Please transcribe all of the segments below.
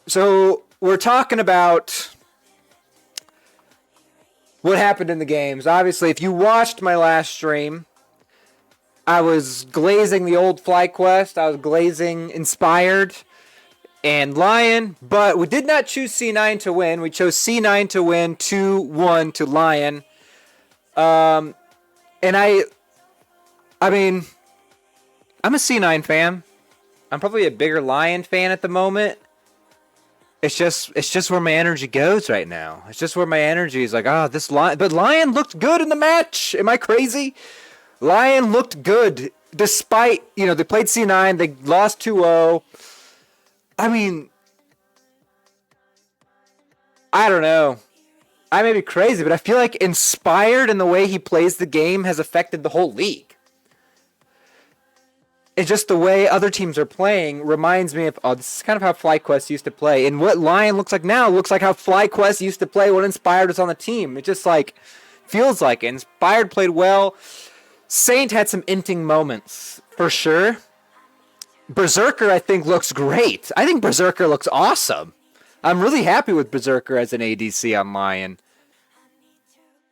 So we're talking about what happened in the games. Obviously, if you watched my last stream, I was glazing the old FlyQuest. I was glazing Inspired and Lyon, but we did not choose C9 to win. We chose C9 to win 2-1 to Lyon. And I mean, I'm a C9 fan. I'm probably a bigger Lyon fan at the moment. It's just where my energy goes right now. It's just where my energy is like, this Lyon. But Lyon looked good in the match. Am I crazy? Lyon looked good despite, they played C9. They lost 2-0. I mean, I don't know. I may be crazy, but I feel like Inspired in the way he plays the game has affected the whole league. It's just the way other teams are playing reminds me of, this is kind of how FlyQuest used to play. And what Lyon looks like now looks like how FlyQuest used to play when Inspired was on the team. It just feels like it. Inspired played well. Saint had some inting moments, for sure. Berserker, I think, looks great. I think Berserker looks awesome. I'm really happy with Berserker as an ADC on Lyon.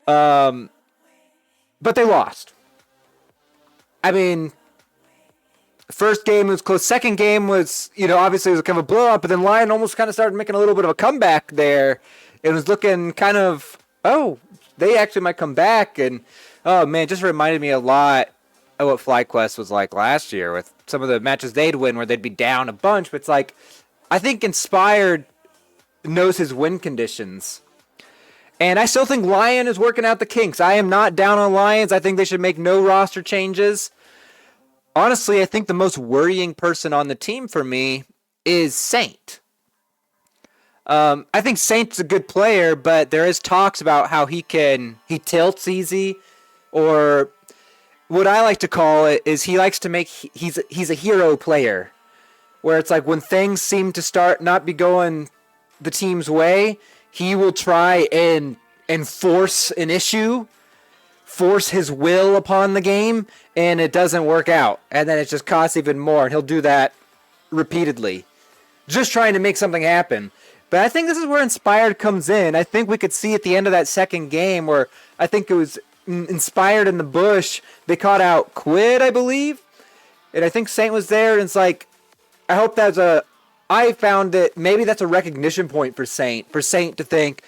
But they lost. I mean, first game was close. Second game was, obviously it was kind of a blowout, but then Lyon almost kind of started making a little bit of a comeback there. It was looking kind of, they actually might come back. And, oh, man, it just reminded me a lot of what FlyQuest was like last year with some of the matches they'd win where they'd be down a bunch. But it's I think Inspired knows his win conditions. And I still think Lyon is working out the kinks. I am not down on Lions. I think they should make no roster changes. Honestly, I think the most worrying person on the team for me is Saint. I think Saint's a good player, but there is talks about how he tilts easy, or what I like to call it is he likes to make, he's a hero player, where it's like when things seem to start not be going the team's way, he will try and force an issue, force his will upon the game, and it doesn't work out. And then it just costs even more, and he'll do that repeatedly, just trying to make something happen. But I think this is where Inspired comes in. I think we could see at the end of that second game where I think it was Inspired in the bush. They caught out Quid, I believe. And I think Saint was there, and it's I hope I found that maybe that's a recognition point for Saint to think,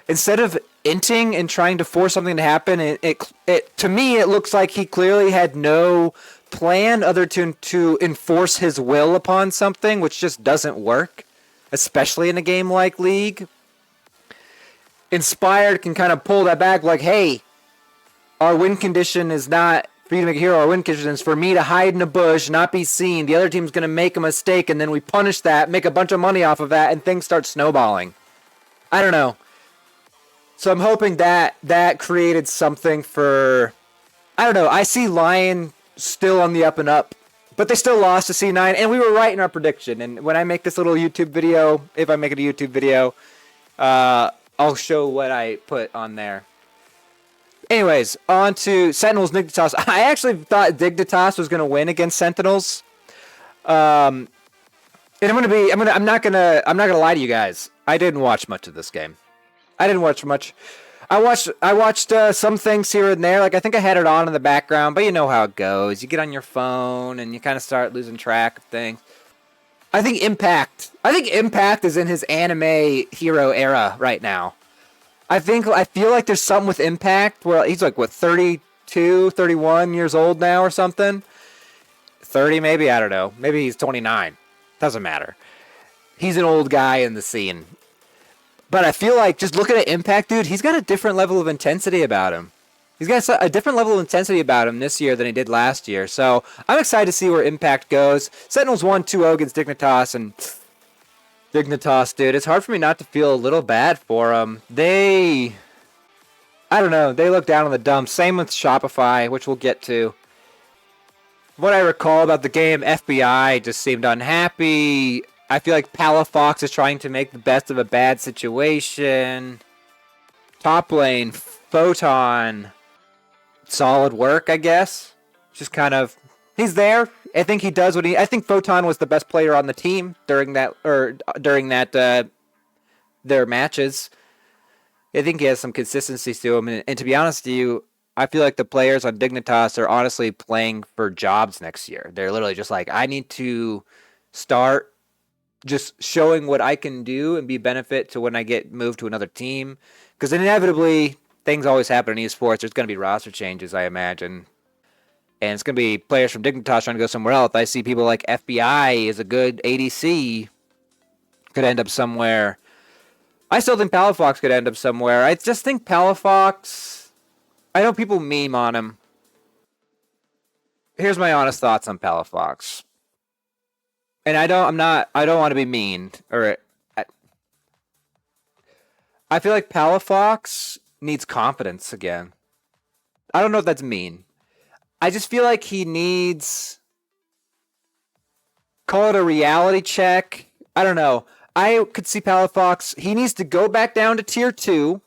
instead of inting and trying to force something to happen, it to me it looks like he clearly had no plan other to enforce his will upon something, which just doesn't work, especially in a game like League. Inspired can kind of pull that back, hey, our win condition is not for you to make a hero. Our win condition is for me to hide in a bush, not be seen. The other team's going to make a mistake, and then we punish that, make a bunch of money off of that, and things start snowballing. I don't know. So I'm hoping that created something for, I don't know. I see Lyon still on the up and up, but they still lost to C9, and we were right in our prediction. And when I make this little YouTube video, if I make it a YouTube video, I'll show what I put on there. Anyways, on to Sentinels Dignitas. I actually thought Dignitas was going to win against Sentinels. And I'm not gonna lie to you guys. I didn't watch much of this game. I didn't watch much. I watched some things here and there. I think I had it on in the background, but you know how it goes. You get on your phone and you kind of start losing track of things. I think Impact is in his anime hero era right now. I feel like there's something with Impact where he's 32, 31 years old now or something. 30 maybe, I don't know. Maybe he's 29. Doesn't matter. He's an old guy in the scene. But I feel like just looking at Impact, dude, he's got a different level of intensity about him. He's got a different level of intensity about him this year than he did last year. So I'm excited to see where Impact goes. Sentinels won 2-0 against Dignitas, and Dignitas, dude, it's hard for me not to feel a little bad for them. I don't know, they look down on the dumps. Same with Shopify, which we'll get to. What I recall about the game, FBI just seemed unhappy. I feel like Palafox is trying to make the best of a bad situation. Top lane, Photon, solid work, I guess. Just kind of, he's there. I think he does what he. I think Photon was the best player on the team during that their matches. I think he has some consistency to him, and to be honest with you, I feel like the players on Dignitas are honestly playing for jobs next year. They're literally just like, I need to start just showing what I can do and be benefit to when I get moved to another team. Because inevitably, things always happen in esports. There's going to be roster changes, I imagine. And it's going to be players from Dignitas trying to go somewhere else. I see people like FBI is a good ADC, could end up somewhere. I still think Palafox could end up somewhere. I just think Palafox, I know people meme on him. Here's my honest thoughts on Palafox. And I don't want to be mean, or I feel like Palafox needs confidence again. I don't know if that's mean. I just feel like he needs, call it a reality check. I don't know. I could see Palafox, he needs to go back down to tier 2,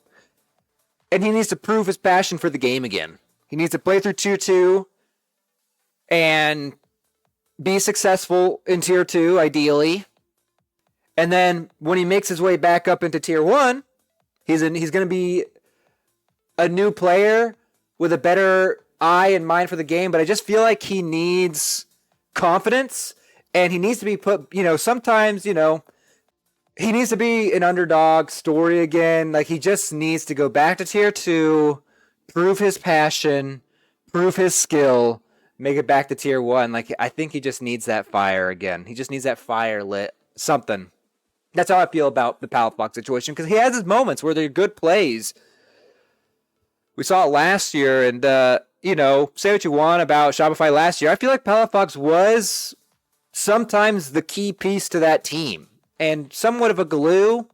and he needs to prove his passion for the game again. He needs to play through tier 2 and be successful in tier 2, ideally. And then when he makes his way back up into tier 1, he's going to be a new player with a better eye and mind for the game. But I just feel like he needs confidence, and he needs to be put, sometimes, he needs to be an underdog story again. Like, he just needs to go back to tier 2, prove his passion, prove his skill, make it back to tier 1. Like, I think he just needs that fire again. He just needs that fire lit. Something. That's how I feel about the Palafox situation, because he has his moments where they're good plays. We saw it last year, and, say what you want about Shopify last year. I feel like Palafox was sometimes the key piece to that team, and somewhat of a glue.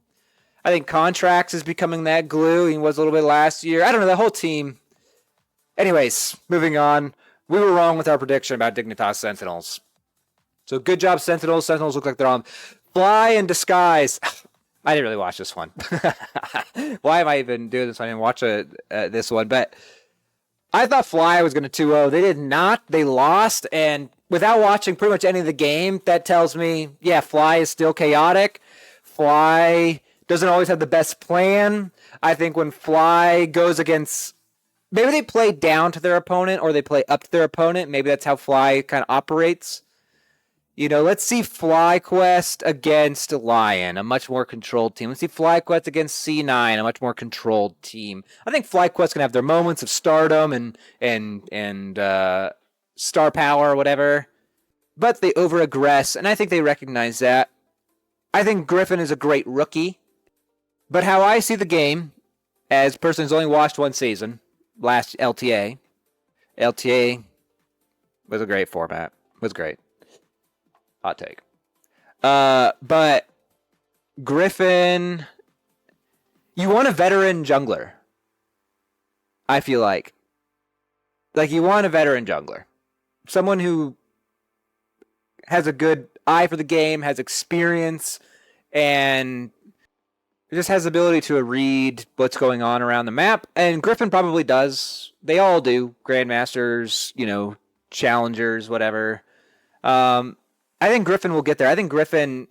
I think Contracts is becoming that glue. He was a little bit last year. I don't know, the whole team. Anyways, moving on. We were wrong with our prediction about Dignitas Sentinels. So good job, Sentinels. Sentinels look like they're on Fly in Disguise. I didn't really watch this one. Why am I even doing this? I didn't watch this one. But I thought Fly was going to 2-0. They did not. They lost. And without watching pretty much any of the game, that tells me, yeah, Fly is still chaotic. Fly doesn't always have the best plan. I think when Fly goes against, maybe they play down to their opponent or they play up to their opponent. Maybe that's how Fly kind of operates. Let's see FlyQuest against Lyon, a much more controlled team. Let's see FlyQuest against C9, a much more controlled team. I think FlyQuest can have their moments of stardom and star power or whatever, but they over-aggress, and I think they recognize that. I think Griffin is a great rookie, but how I see the game, as a person who's only watched one season, last LTA was a great format. Was great. Hot take. But Griffin, you want a veteran jungler. I feel like. Like, you want a veteran jungler. Someone who has a good eye for the game, has experience, and just has the ability to read what's going on around the map. And Griffin probably does. They all do. Grandmasters, challengers, whatever. I think Griffin will get there. I think Griffin,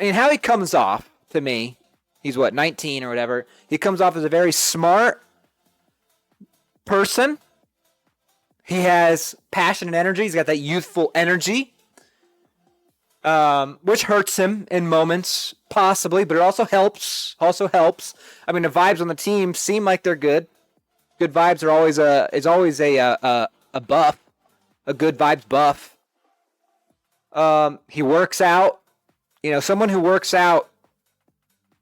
how he comes off to me, he's 19 or whatever. He comes off as a very smart person. He has passion and energy. He's got that youthful energy, which hurts him in moments, possibly, but it also helps. The vibes on the team seem like they're good. Good vibes are always a buff, a good vibes buff. He works out. Someone who works out,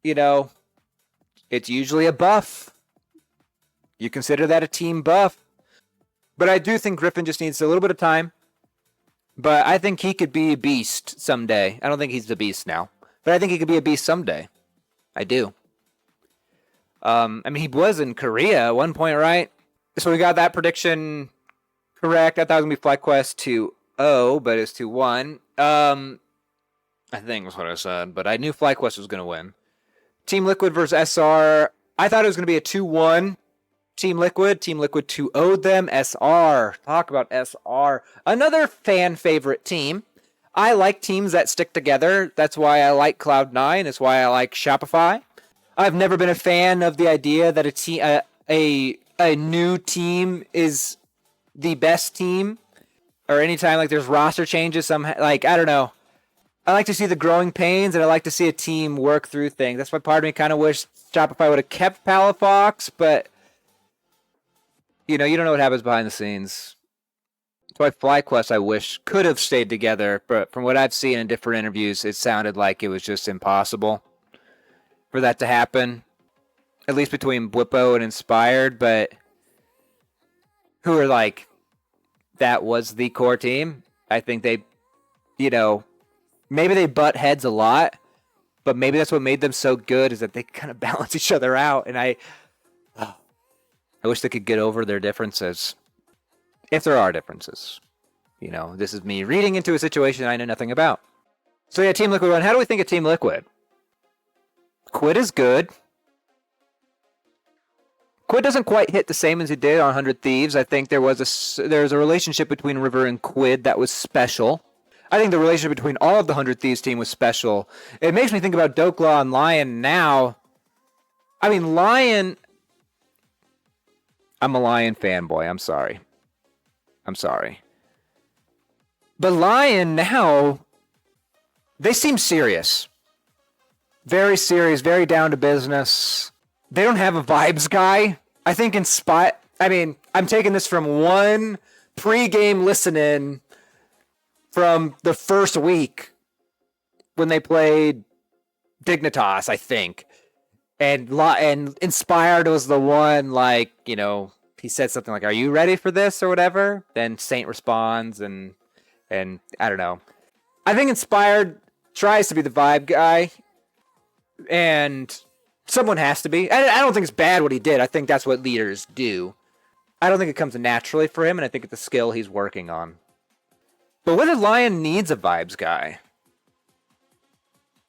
it's usually a buff. You consider that a team buff. But I do think Griffin just needs a little bit of time. But I think he could be a beast someday. I don't think he's the beast now, but I think he could be a beast someday. I do. He was in Korea at one point, right? So we got that prediction correct. I thought it was going to be FlyQuest 2-0, but it's 2-1. I think was what I said, but I knew FlyQuest was going to win. Team Liquid versus SR. I thought it was going to be a 2-1. Team Liquid. Team Liquid 2-0'd them. SR. Talk about SR. Another fan favorite team. I like teams that stick together. That's why I like Cloud9. That's why I like Shopify. I've never been a fan of the idea that a new team is the best team, or anytime like there's roster changes. I don't know. I like to see the growing pains, and I like to see a team work through things. That's why part of me kind of wish Shopify would have kept Palafox, but you don't know what happens behind the scenes. That's why FlyQuest, I wish, could have stayed together, but from what I've seen in different interviews, it sounded like it was just impossible for that to happen, at least between Bwipo and Inspired, but who are like, that was the core team. I think they, maybe they butt heads a lot, but maybe that's what made them so good, is that they kind of balance each other out, and I wish they could get over their differences, if there are differences. This is me reading into a situation I know nothing about. So yeah, Team Liquid 1. How do we think of Team Liquid? Quid is good. Quid doesn't quite hit the same as he did on 100 Thieves. I think there's a relationship between River and Quid that was special. I think the relationship between all of the 100 Thieves team was special. It makes me think about Dokla and Lyon now. I mean, Lyon... I'm a Lyon fanboy. I'm sorry. But Lyon now, they seem serious. Very serious, very down to business. They don't have a vibes guy. I think I'm taking this from one pre-game listen-in from the first week when they played Dignitas, I think. And Inspired was the one, he said something like, "Are you ready for this?" or whatever. Then Saint responds, and I don't know. I think Inspired tries to be the vibe guy, and someone has to be. I don't think it's bad what he did. I think that's what leaders do. I don't think it comes naturally for him, and I think it's a skill he's working on. But whether Lyon needs a vibes guy,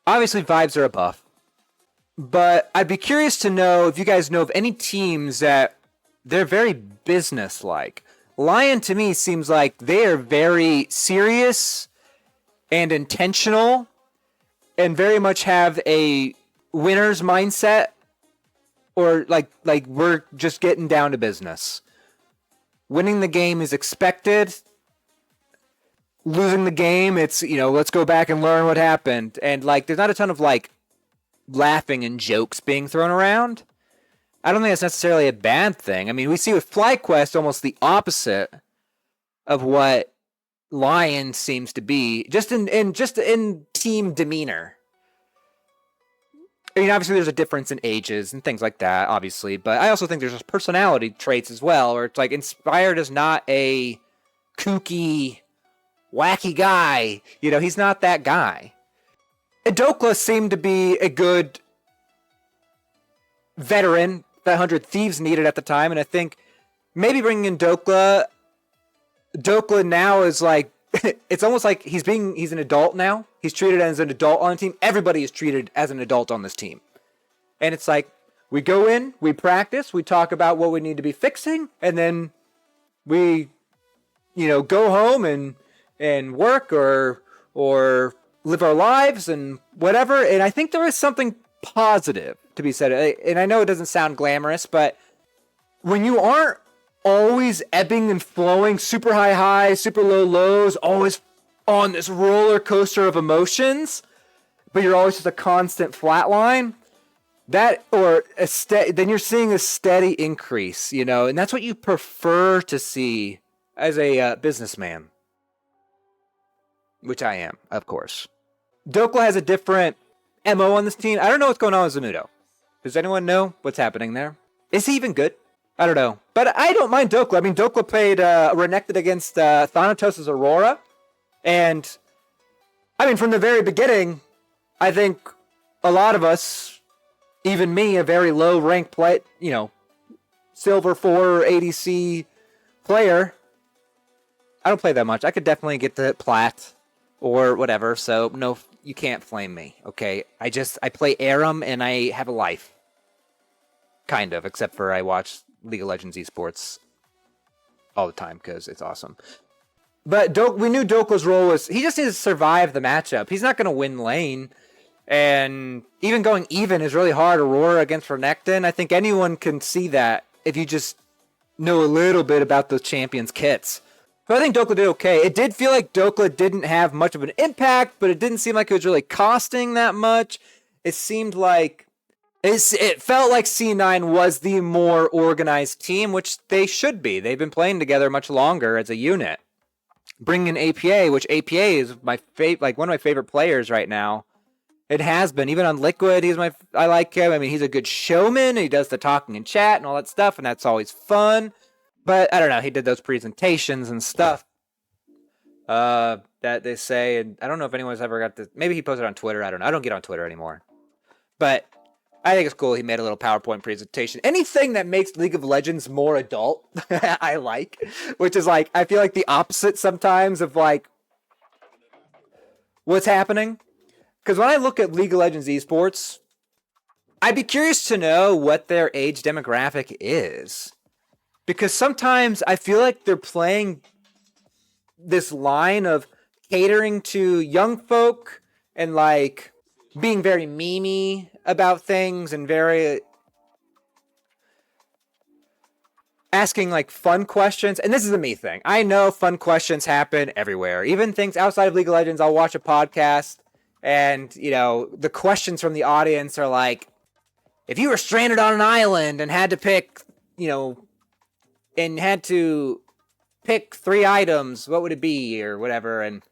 obviously vibes are a buff. But I'd be curious to know if you guys know of any teams that they're very business-like. Lyon, to me, seems like they are very serious and intentional and very much have a winner's mindset, or like we're just getting down to business. Winning the game is expected. Losing the game, it's, let's go back and learn what happened. And, there's not a ton of, laughing and jokes being thrown around. I don't think that's necessarily a bad thing. I mean, we see with FlyQuest almost the opposite of what Lyon seems to be, just in team demeanor. I mean, obviously there's a difference in ages and things like that, obviously, but I also think there's just personality traits as well, where it's Inspired is not a kooky, wacky guy. He's not that guy. Dokla seemed to be a good veteran that 100 Thieves needed at the time, and I think maybe bringing in Dokla now is it's almost like he's an adult now. He's treated as an adult on the team. Everybody is treated as an adult on this team. And it's we go in, we practice, we talk about what we need to be fixing, and then we, go home and work or live our lives and whatever. And I think there is something positive to be said. And I know it doesn't sound glamorous, but when you aren't always ebbing and flowing, super high highs, super low lows, always on this roller coaster of emotions, but you're always just a constant flat line, then you're seeing a steady increase, and that's what you prefer to see as a businessman, which I am, of course. Dokla has a different MO on this team. I don't know what's going on with Zamudo. Does anyone know what's happening there? Is he even good? I don't know. But I don't mind Dokla. I mean, Dokla played Renekton against Thanatos' Aurora. And, from the very beginning, I think a lot of us, even me, a very low rank play, Silver 4 ADC player, I don't play that much. I could definitely get to Plat or whatever, so no, you can't flame me, okay? I play Aram and I have a life. Kind of, except for I watch League of Legends esports all the time because it's awesome. But we knew Dokla's role was he just needs to survive the matchup. He's not going to win lane. And even going even is really hard. Aurora against Renekton. I think anyone can see that if you just know a little bit about those champions' kits. So I think Dokla did okay. It did feel like Dokla didn't have much of an impact, but it didn't seem like it was really costing that much. It seemed like it felt like C9 was the more organized team, which they should be. They've been playing together much longer as a unit. Bring in APA, which APA is my one of my favorite players right now. It has been. Even on Liquid, I like him. I mean, he's a good showman. He does the talking in chat and all that stuff, and that's always fun. But I don't know. He did those presentations and stuff that they say, and I don't know if anyone's ever got this. Maybe he posted on Twitter. I don't know. I don't get on Twitter anymore. But I think it's cool. He made a little PowerPoint presentation. Anything that makes League of Legends more adult, I like. Which is like, I feel like the opposite sometimes of like what's happening. Because when I look at League of Legends esports, I'd be curious to know what their age demographic is. Because sometimes I feel like they're playing this line of catering to young folk and like being very memey about things and very asking like fun questions. And this is a me thing. I know fun questions happen everywhere. Even things outside of League of Legends, I'll watch a podcast and, you know, the questions from the audience are like, if you were stranded on an island and had to pick, you know, and had to pick 3 items, what would it be or whatever? And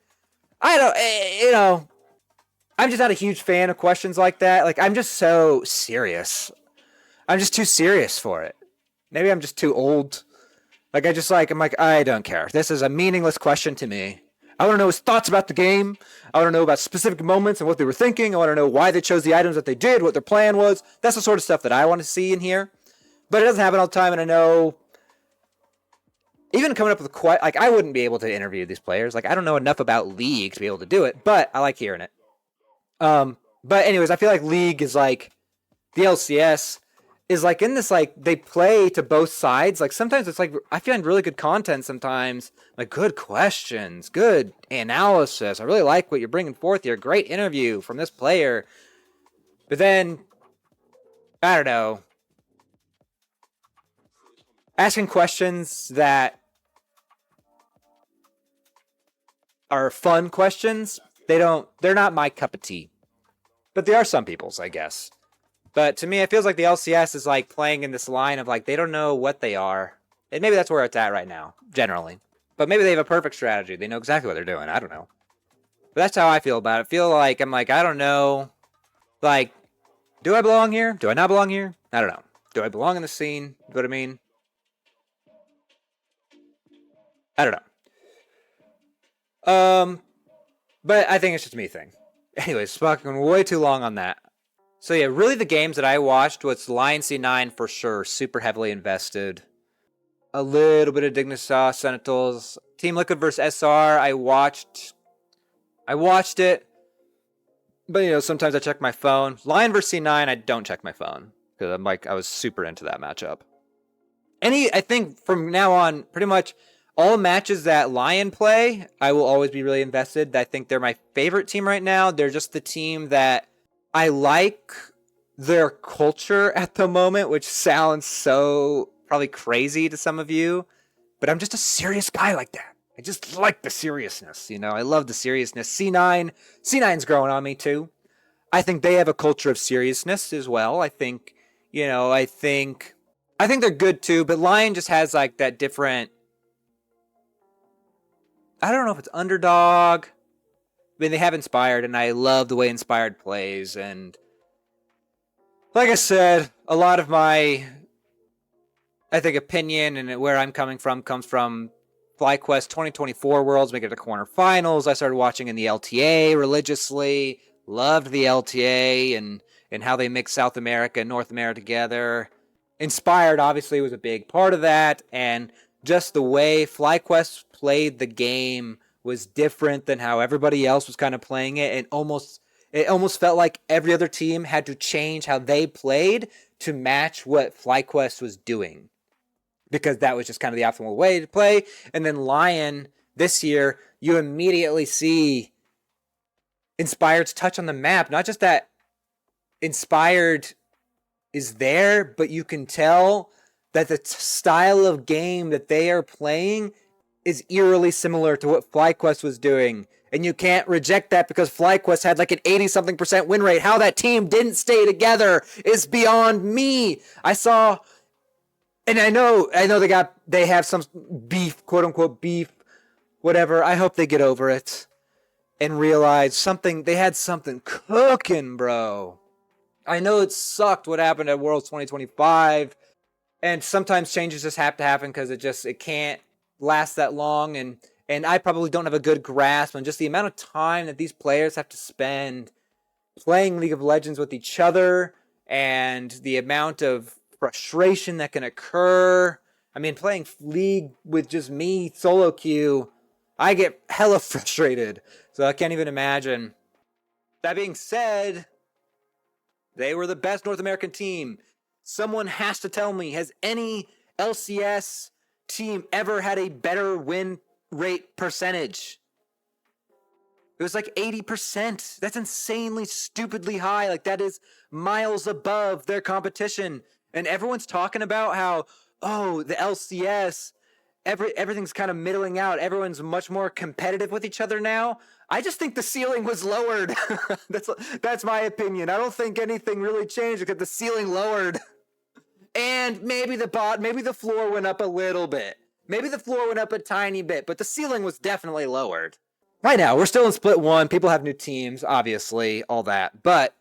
I don't, you know, I'm just not a huge fan of questions like that. Like, I'm just so serious. I'm just too serious for it. Maybe I'm just too old. Like, I'm like, I don't care. This is a meaningless question to me. I want to know his thoughts about the game. I want to know about specific moments and what they were thinking. I want to know why they chose the items that they did, what their plan was. That's the sort of stuff that I want to see in here. But it doesn't happen all the time, and I know even coming up with like, I wouldn't be able to interview these players. Like, I don't know enough about League to be able to do it, but I like hearing it. But anyways, I feel like League is like, the LCS is like in this, like, they play to both sides. Like, sometimes it's like, I find really good content sometimes, like good questions, good analysis. I really like what you're bringing forth here. Great interview from this player. But then, I don't know, asking questions that are fun questions, they're not my cup of tea. But they are some people's, I guess. But to me, it feels like the LCS is like playing in this line of like, they don't know what they are. And maybe that's where it's at right now, generally. But maybe they have a perfect strategy. They know exactly what they're doing. I don't know. But that's how I feel about it. I feel like, I'm like, I don't know. Like, do I belong here? Do I not belong here? I don't know. Do I belong in the scene? You know what I mean? I don't know. But I think it's just a me thing. Anyways, spoken way too long on that. So yeah, really the games that I watched was Lyon C9 for sure, super heavily invested. A little bit of Dignitas, Sentinels, Team Liquid versus SR. I watched it, but you know, sometimes I check my phone. Lyon versus C9, I don't check my phone because I was super into that matchup. I think from now on, pretty much all matches that Lyon play, I will always be really invested. I think they're my favorite team right now. They're just the team that I like their culture at the moment, which sounds so probably crazy to some of you, but I'm just a serious guy like that. I just like the seriousness, you know. I love the seriousness. C9's growing on me too. I think they have a culture of seriousness as well. I think, you know, I think they're good too, but Lyon just has like that different, I don't know if it's underdog. I mean, they have Inspired, and I love the way Inspired plays. And like I said, a lot of my, I think, opinion and where I'm coming from comes from FlyQuest 2024 Worlds, making it to quarterfinals. I started watching in the LTA religiously. Loved the LTA and how they mix South America and North America together. Inspired, obviously, was a big part of that. And just the way FlyQuest played the game was different than how everybody else was kind of playing it. It almost felt like every other team had to change how they played to match what FlyQuest was doing. because that was just kind of the optimal way to play. And then Lyon this year, you immediately see Inspired's touch on the map. Not just that Inspired is there, but you can tell that the style of game that they are playing is eerily similar to what FlyQuest was doing. And you can't reject that because FlyQuest had like an 80-something% win rate. How that team didn't stay together is beyond me. I saw, and I know they have some beef, quote unquote beef, whatever. I hope they get over it and realize they had something cooking, bro. I know it sucked what happened at Worlds 2025, and sometimes changes just have to happen because it can't last that long, and I probably don't have a good grasp on just the amount of time that these players have to spend playing League of Legends with each other and the amount of frustration that can occur. I mean, playing League with just me, solo queue, I get hella frustrated, so I can't even imagine. That being said, they were the best North American team. Someone has to tell me, has any LCS team ever had a better win rate percentage? It was like 80%. That's insanely, stupidly high. Like, that is miles above their competition. And everyone's talking about how, oh, the LCS, everything's kind of middling out. Everyone's much more competitive with each other now. I just think the ceiling was lowered. That's my opinion. I don't think anything really changed because the ceiling lowered. And maybe the floor went up a little bit. Maybe the floor went up a tiny bit, but the ceiling was definitely lowered. Right now, we're still in Split 1. People have new teams, obviously, all that. But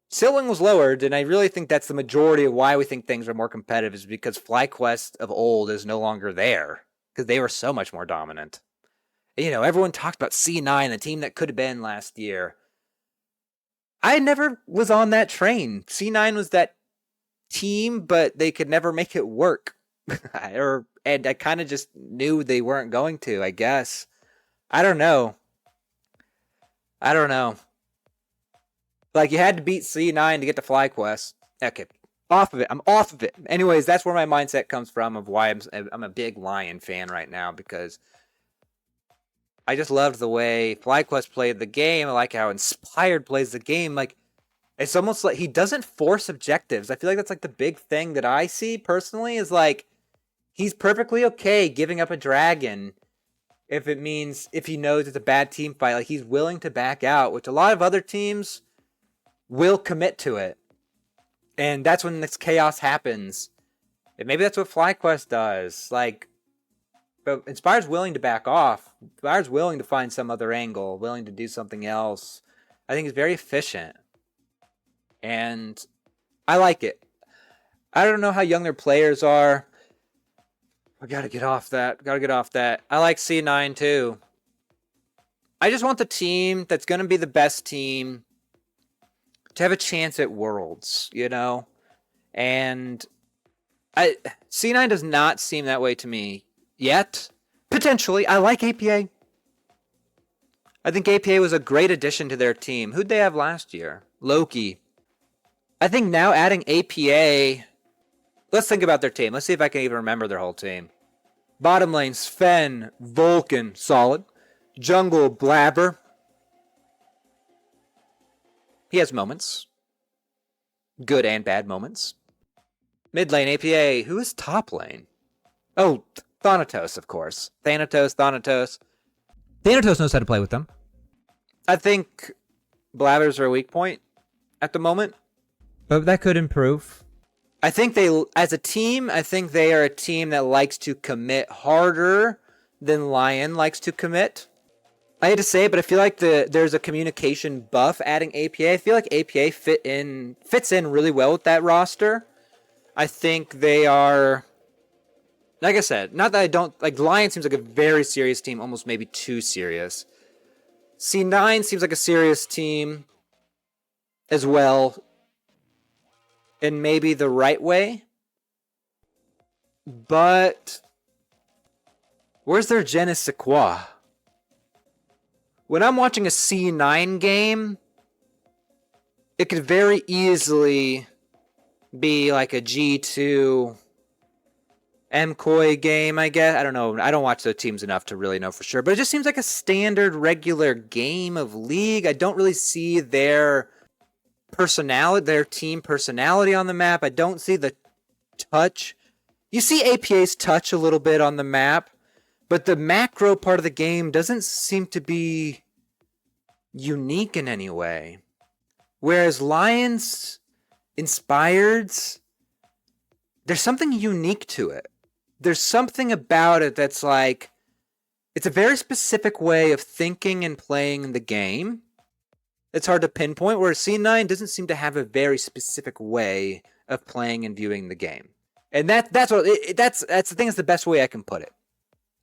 ceiling was lowered, and I really think that's the majority of why we think things are more competitive is because FlyQuest of old is no longer there because they were so much more dominant. You know, everyone talked about C9, the team that could have been last year. I never was on that train. C9 was that team, but they could never make it work. And I kind of just knew they weren't going to, I guess. I don't know. Like, you had to beat C9 to get to FlyQuest. Okay, off of it. I'm off of it. Anyways, that's where my mindset comes from of why I'm a big Lyon fan right now, because I just loved the way FlyQuest played the game. I like how Inspired plays the game. Like, it's almost like he doesn't force objectives. I feel like that's like the big thing that I see personally is like he's perfectly okay giving up a dragon if he knows it's a bad team fight. Like, he's willing to back out, which a lot of other teams will commit to it. And that's when this chaos happens. And maybe that's what FlyQuest does. Like, but Inspired's willing to back off. Inspired's willing to find some other angle, willing to do something else. I think it's very efficient. And I like it. I don't know how young their players are. I gotta get off that. I like C9 too. I just want the team that's gonna be the best team to have a chance at Worlds, you know? And C9 does not seem that way to me yet. Potentially. I like APA. I think APA was a great addition to their team. Who'd they have last year? Loki. I think now adding APA... Let's think about their team. Let's see if I can even remember their whole team. Bottom lane, Sven, Vulcan, solid. Jungle, Blabber. He has moments. Good and bad moments. Mid lane, APA. Who is top lane? Oh, Thanatos, of course. Thanatos. Thanatos knows how to play with them. I think Blabbers are a weak point at the moment, but that could improve. I think as a team, I think they are a team that likes to commit harder than Lyon likes to commit. I hate to say it, but I feel like there's a communication buff adding APA. I feel like APA fits in really well with that roster. I think they are, like I said, not that I don't, like, Lyon seems like a very serious team, almost maybe too serious. C9 seems like a serious team as well, in maybe the right way. But where's their je ne sais quoi? When I'm watching a C9 game, it could very easily be like a G2 MCoy game, I guess. I don't know. I don't watch those teams enough to really know for sure. But it just seems like a standard, regular game of League. I don't really see their personality, their team personality on the map. I don't see the touch. You see APA's touch a little bit on the map, but the macro part of the game doesn't seem to be unique in any way. Whereas Lyon's Inspired's, there's something unique to it. There's something about it that's like, it's a very specific way of thinking and playing the game. It's hard to pinpoint, whereas C9 doesn't seem to have a very specific way of playing and viewing the game. And that's the thing, is the best way I can put it.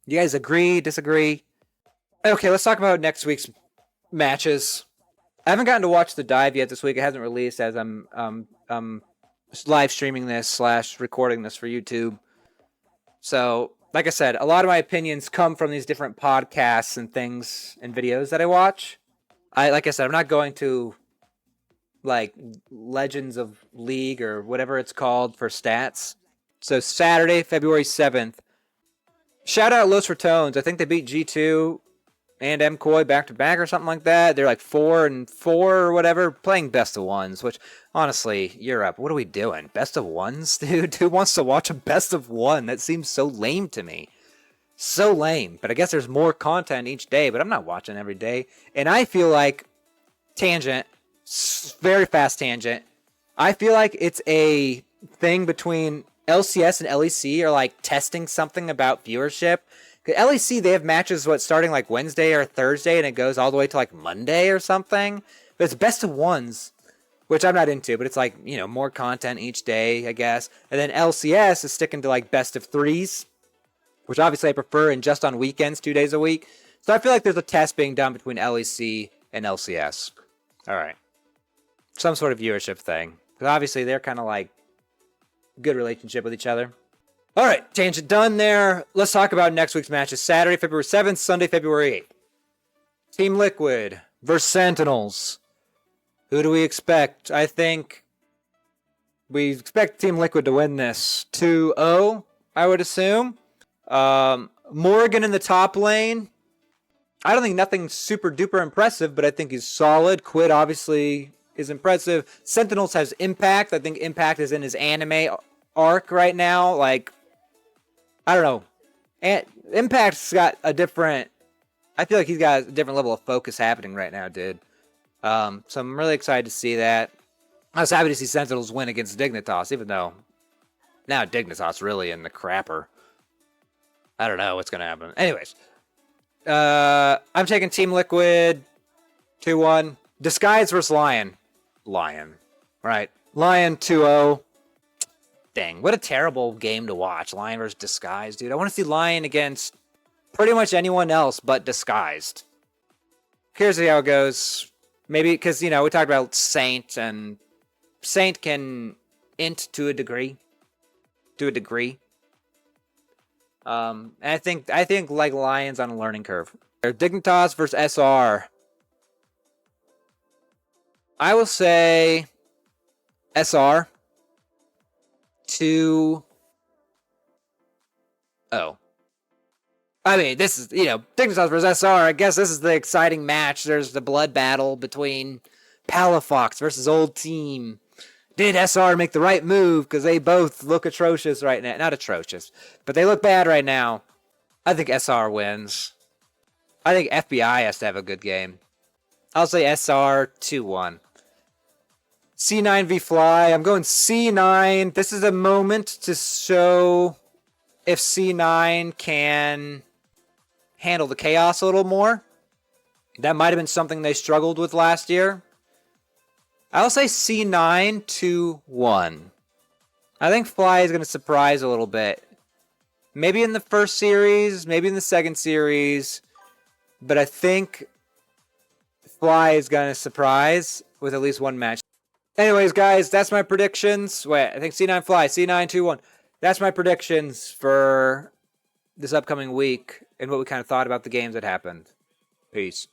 You guys agree, disagree? Okay, let's talk about next week's matches. I haven't gotten to watch the dive yet this week. It hasn't released as I'm live streaming this / recording this for YouTube. So, like I said, a lot of my opinions come from these different podcasts and things and videos that I watch. Like I said, I'm not going to like Legends of League or whatever it's called for stats. So Saturday, February 7th. Shout out Los Ratones. I think they beat G2 and MCoy back to back or something like that. They're like 4-4 or whatever, playing best of ones, which honestly, Europe, what are we doing? Best of ones, dude? Who wants to watch a best of one? That seems so lame to me. So lame. But I guess there's more content each day, but I'm not watching every day. And I feel like, tangent, very fast tangent, I feel like it's a thing between LCS and LEC are like testing something about viewership. LEC, they have matches starting like Wednesday or Thursday, and it goes all the way to like Monday or something. But it's best of ones, which I'm not into, but it's like, you know, more content each day, I guess. And then LCS is sticking to like best of threes, which obviously I prefer, and just on weekends, 2 days a week. So I feel like there's a test being done between LEC and LCS. All right. Some sort of viewership thing. Because obviously they're kind of like good relationship with each other. All right, tangent done there. Let's talk about next week's matches. Saturday, February 7th, Sunday, February 8th. Team Liquid versus Sentinels. Who do we expect? I think we expect Team Liquid to win this 2-0, I would assume. Morgan in the top lane. I don't think nothing super duper impressive, but I think he's solid. Quid obviously is impressive. Sentinels has Impact. I think Impact is in his anime arc right now. Like, I don't know. And Impact's got a different, I feel like he's got a different level of focus happening right now, dude. So I'm really excited to see that. I was happy to see Sentinels win against Dignitas, even though now Dignitas really in the crapper. I don't know what's going to happen. Anyways, I'm taking Team Liquid 2-1. Disguise versus Lyon. Lyon. Right. Lyon 2-0. Dang, what a terrible game to watch. Lyon versus Disguised, dude. I want to see Lyon against pretty much anyone else but Disguised. Here's how it goes. Maybe, because, you know, we talked about Saint, and Saint can int to a degree. To a degree. And I think like Lyon's on a learning curve. Dignitas versus SR. I will say SR 2-0. I mean, this is, you know, Dignitas versus SR. I guess this is the exciting match. There's the blood battle between Palafox versus Old Team. Did SR make the right move? Because they both look atrocious right now. Not atrocious, but they look bad right now. I think SR wins. I think FBI has to have a good game. I'll say SR 2-1. C9 v Fly. I'm going C9. This is a moment to show if C9 can handle the chaos a little more. That might have been something they struggled with last year. I'll say C9 2-1. I think Fly is going to surprise a little bit. Maybe in the first series, maybe in the second series. But I think Fly is going to surprise with at least one match. Anyways, guys, that's my predictions. Wait, I think C9 Fly, C9 2-1. That's my predictions for this upcoming week and what we kind of thought about the games that happened. Peace.